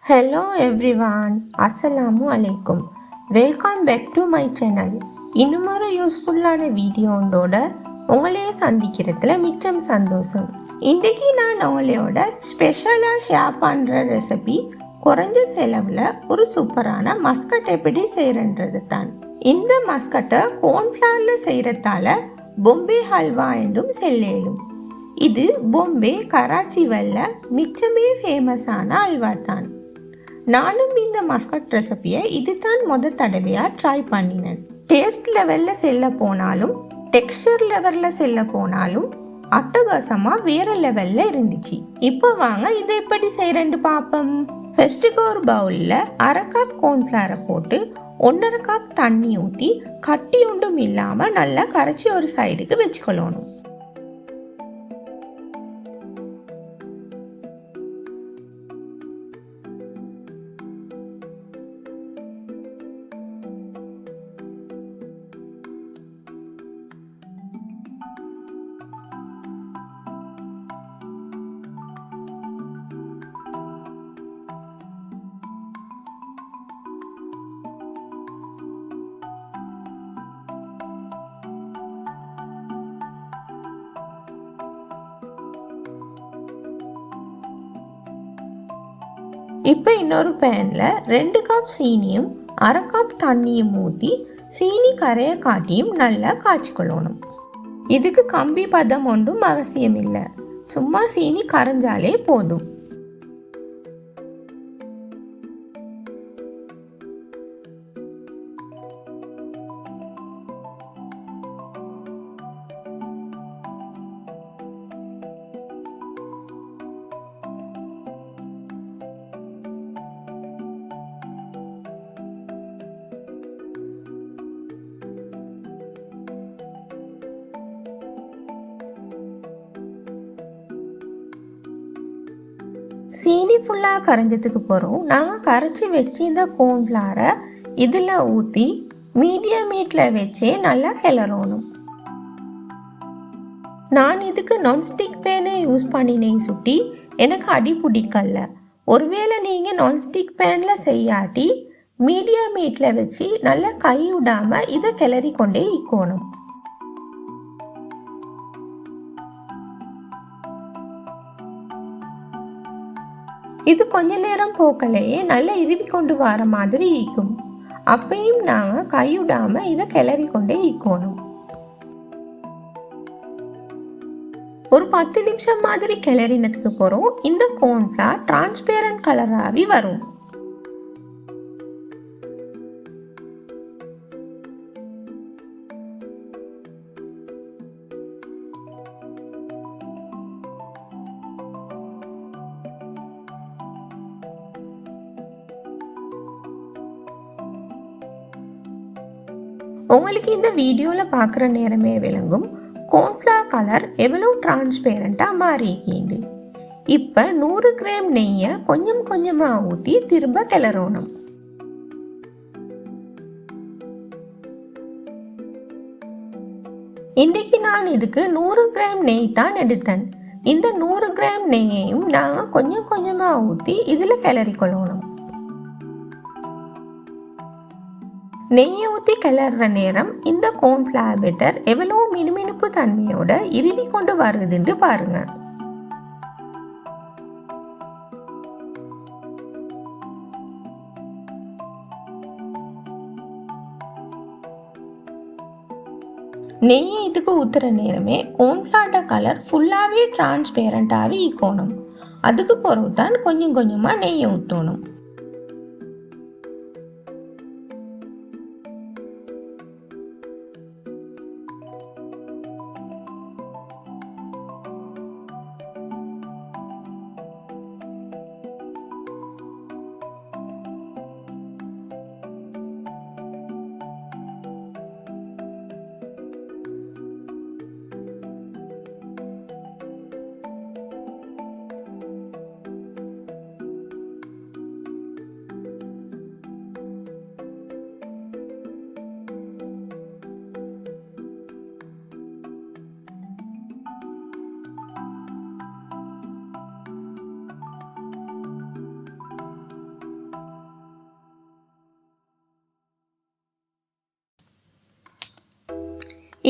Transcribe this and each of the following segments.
Hello everyone, Assalamu alaikum. Welcome back to my channel. இன்னுமொரு யூஸ்ஃபுல்லான வீடியோண்டோட உங்களையே சந்திக்கிறதுல மிச்சம் சந்தோஷம். இன்றைக்கு நான் உங்களோட ஸ்பெஷலாக ஷேர் பண்ணுற ரெசிபி குறைஞ்ச செலவில் ஒரு சூப்பரான மஸ்கட் எப்படி செய்கிறன்றது தான். இந்த மஸ்கட்டை கோன்ஃப்ளவரில் செய்கிறதால பொம்பே ஹல்வா என்றும் செல்லேலும். இது பொம்பே கராச்சி வல்ல மிச்சமே ஃபேமஸான அல்வா தான். நானும் இந்த மஸ்கட் ரெசிபியை இதுதான் தடவையாக ட்ரை பண்ணினேன். டேஸ்ட் லெவலில் செல்ல போனாலும் டெக்ஸ்டர் லெவலில் செல்ல போனாலும் அட்டகாசமாக வேற லெவலில் இருந்துச்சு. இப்போ வாங்க இதை எப்படி செய்கிறேன்னு பார்ப்போம். ஃபர்ஸ்ட்டுக்கு ஒரு பவுலில் 1/2 கப் கோன்ஃப்ளவரை போட்டு 1/2 கப் தண்ணி ஊற்றி கட்டி ஒன்றும் இல்லாமல் நல்லா கரைச்சி ஒரு சைடுக்கு வச்சுக்கொள்ளணும். இப்போ இன்னொரு பேனில் 2 கப் சீனியும் 1/2 கப் தண்ணியும் ஊற்றி சீனி கரையை காட்டியும் நல்லா காய்ச்சிக்கொள்ளணும். இதுக்கு கம்பி பதம் ஒன்றும் அவசியம் இல்லை, சும்மா சீனி கரைஞ்சாலே போதும். சீனி ஃபுல்லாக கரைஞ்சதுக்கு போகிறோம். நாங்கள் கரைச்சி வச்சு இந்த கோன்ஃப்ளவரை இதில் ஊற்றி மீடியம் ஹீட்டில் வச்சே நல்லா கிளறணும். நான் இதுக்கு நான்ஸ்டிக் பேனை யூஸ் பண்ணினேன் சுட்டி, எனக்கு அடி பிடிக்கல. ஒருவேளை நீங்கள் நான்ஸ்டிக் பேனில் செய்யாட்டி மீடியம் ஹீட்டில் வச்சு நல்லா கை விடாமல் இதை கிளறி கொண்டே இருக்கணும். இது கொஞ்ச நேரம் போக்கலையே நல்லா இறுவி கொண்டு வர மாதிரி ஈக்கும். அப்பையும் நாங்கள் கைவிடாம இதை கிளறி கொண்டே ஈக்கணும். ஒரு 10 நிமிஷம் மாதிரி கிளறினதுக்கு போகிறோம். இந்த கோன்ஃப்ளவர் டிரான்ஸ்பேரண்ட் கலராகி வரும். உங்களுக்கு இந்த வீடியோவில் பார்க்குற நேரமே விளங்கும் கோன்ஃப்ளவர் கலர் எவ்வளோ டிரான்ஸ்பேரண்ட்டாக மாறிக்கிண்டு. இப்போ 100 கிராம் நெய்யை கொஞ்சம் கொஞ்சமாக ஊற்றி திரும்ப கிளறணும். இன்றைக்கு நான் இதுக்கு 100 கிராம் நெய் தான் எடுத்தேன். இந்த 100 கிராம் நெய்யையும் நாங்கள் கொஞ்சம் கொஞ்சமாக ஊற்றி இதில் கிளறிக்கொள்ளணும். நெய்யை ஊற்றி கிளற நேரம் இந்த கோன்ஃப்ளவர் பேட்டர் எவ்வளோ மினுமினுப்பு தன்மையோட இறுவி கொண்டு வருதுன்னு பாருங்க. நெய்யை இதுக்கு ஊற்றுற நேரமே கோன்ஃப்ளவரோட கலர் ஃபுல்லாகவே டிரான்ஸ்பேரண்டாகவே ஈக்கணும். அதுக்கு பிறகு தான் கொஞ்சம் கொஞ்சமாக நெய்யை ஊற்றணும்.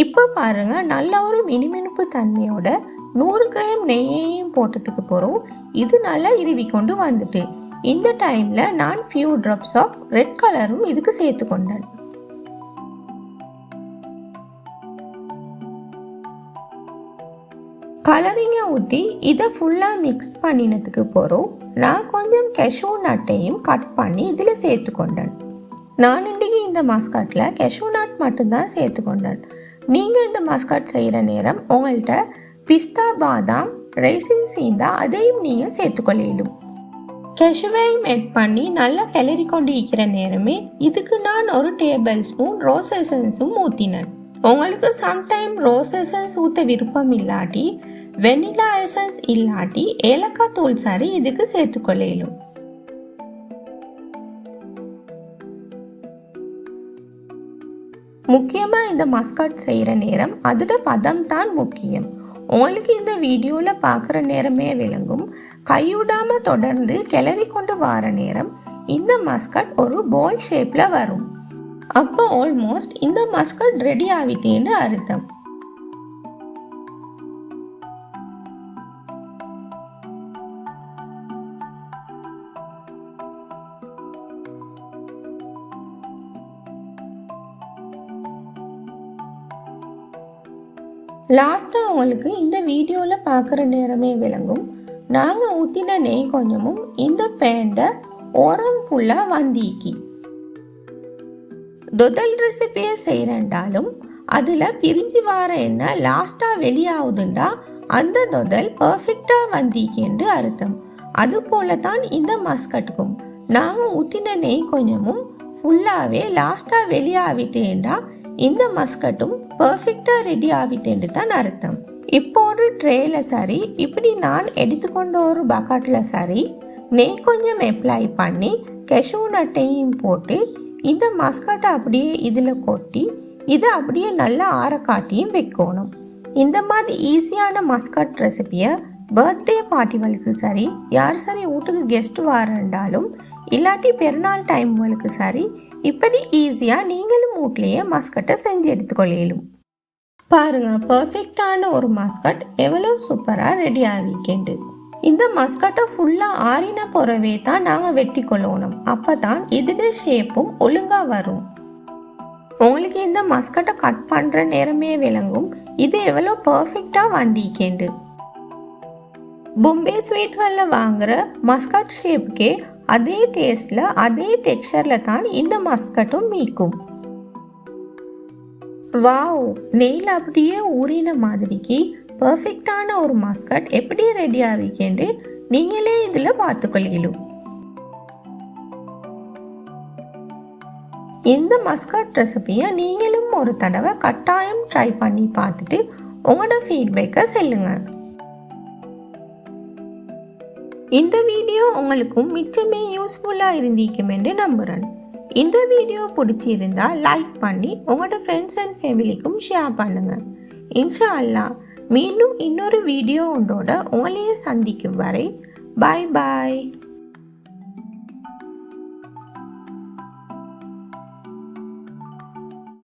இப்போ பாருங்க, நல்ல ஒரு மினுமினுப்பு தன்மையோட 100 கிராம் நெய்யையும் போட்டதுக்கு போகிறோம். இது நல்லா இருவி கொண்டு வந்துட்டு இந்த டைமில் நான் ஃபியூ ட்ராப்ஸ் ஆஃப் ரெட் கலரும் இதுக்கு சேர்த்து கொண்டேன். கலரிங்கை ஊற்றி இதை ஃபுல்லாக மிக்ஸ் பண்ணினதுக்கு போகிறோம். நான் கொஞ்சம் கெஷூ நட்டையும் கட் பண்ணி இதில் சேர்த்து கொண்டேன். நான் இன்றைக்கி இந்த மஸ்கட்டில் கெஷூ நட் மட்டும்தான் சேர்த்து கொண்டேன். நீங்கள் இந்த மஸ்கட் செய்கிற நேரம் உங்கள்கிட்ட பிஸ்தா பாதாம் ரைசின்ஸ் இருந்தால் அதையும் நீங்கள் சேர்த்துக்கொள்ளும். கெஷுவையும் ஆட் பண்ணி நல்லா கிளறி கொண்டு இருக்கிற நேரமே இதுக்கு நான் ஒரு டேபிள் ஸ்பூன் ரோஸ் எசன்ஸும் ஊற்றினேன். உங்களுக்கு சம்டைம் ரோஸ் எசன்ஸ் ஊற்ற விருப்பம் இல்லாட்டி வெனிலா எசன்ஸ் இல்லாட்டி ஏலக்காய் தூள் சரி இதுக்கு சேர்த்துக்கொள்ளும். முக்கியமாக இந்த மஸ்கட் செய்கிற நேரம் அதோட பதம் தான் முக்கியம். உங்களுக்கு இந்த வீடியோவில் பார்க்குற நேரமே விளங்கும். கைவிடாமல் தொடர்ந்து கிளறி கொண்டு வர நேரம் இந்த மஸ்கட் ஒரு பால் ஷேப்பில் வரும். அப்போ ஆல்மோஸ்ட் இந்த மஸ்கட் ரெடி ஆகிட்டேன்னு அர்த்தம். லாஸ்ட்டாக உங்களுக்கு இந்த வீடியோவில் பார்க்குற நேரமே விளங்கும். நாங்கள் ஊற்றின நெய் கொஞ்சமும் இந்த பேண்டை ஓரம் ஃபுல்லாக வந்திக்கி தொதல் ரெசிபியை செய்கிறண்டாலும் அதில் பிரிஞ்சு வர எண்ணெய் லாஸ்ட்டாக வெளியாகுதுண்டா அந்த தொதல் பர்ஃபெக்டாக வந்திக்கின்னு அர்த்தம். அது போல தான் இந்த மஸ்கட்டுக்கும் நாங்கள் ஊற்றின நெய் கொஞ்சமும் ஃபுல்லாகவே லாஸ்ட்டாக வெளியாகிட்டேன்டா இந்த மஸ்கட்டும் பர்ஃபெக்டாக ரெடி ஆகிட்டேன்னு தான் அர்த்தம். இப்போ ஒரு ட்ரேயில் சரி இப்படி நான் எடுத்துக்கொண்ட ஒரு பக்கெட்டில் சரி நெய் கொஞ்சம் அப்ளை பண்ணி கெஷூ நட்டையும் போட்டு இந்த மஸ்கட்டை அப்படியே இதில் கொட்டி இதை அப்படியே நல்லா ஆற காட்டியும் வைக்கணும். இந்த மாதிரி ஈஸியான மஸ்கட் ரெசிபியை பர்த்டே பார்ட்டிகளுக்கு சரி யார் சரி வீட்டுக்கு கெஸ்ட் வரண்டாலும் இல்லாட்டி பெருநாள் டைம்களுக்கு சரி இப்படி ஈஸியாக நீங்களும் வீட்லேயே மஸ்கட்டை செஞ்சு எடுத்துக்கொள்ளும். பாருங்கள், பர்ஃபெக்டான ஒரு மஸ்கட் எவ்வளோ சூப்பராக ரெடி ஆகிக்கேண்டு. இந்த மஸ்கட்டை ஃபுல்லாக ஆறின பிறவே தான் நாங்கள் வெட்டி கொள்ளணும். அப்போ தான் இதோட ஷேப்பும் ஒழுங்காக வரும். உங்களுக்கு இந்த மஸ்கட்டை கட் பண்ணுற நேரமே விளங்கும் இது எவ்வளோ பர்ஃபெக்டாக வந்திக்கேண்டு. பொம்பே ஸ்வீட்களில் வாங்குகிற மஸ்கட் ஷேப்புக்கே அதே டேஸ்டில் அதே டெக்ஸ்சரில் தான் இந்த மஸ்கட்டும் மீக்கும். வாவ், நெய்யில் அப்படியே ஊறின மாதிரிக்கு பர்ஃபெக்டான ஒரு மஸ்கட் எப்படி ரெடி ஆகிக்கேண்டு நீங்களே இதில் பார்த்துக்கொள்ளும். இந்த மஸ்கட் ரெசிபியை நீங்களும் ஒரு தடவை கட்டாயம் ட்ரை பண்ணி பார்த்துட்டு உங்களோட ஃபீட்பேக்கை சொல்லுங்க. இந்த வீடியோ உங்களுக்கும் மிச்சமே யூஸ்ஃபுல்லாக இருந்திருக்கும் என்று நம்புகிறேன். இந்த வீடியோ பிடிச்சிருந்தா லைக் பண்ணி உங்களோட ஃப்ரெண்ட்ஸ் அண்ட் ஃபேமிலிக்கும் ஷேர் பண்ணுங்கள். இன்ஷா அல்லாஹ் மீண்டும் இன்னொரு வீடியோ ஒன்றோட உங்களையே சந்திக்கும் வரை பாய் பாய்.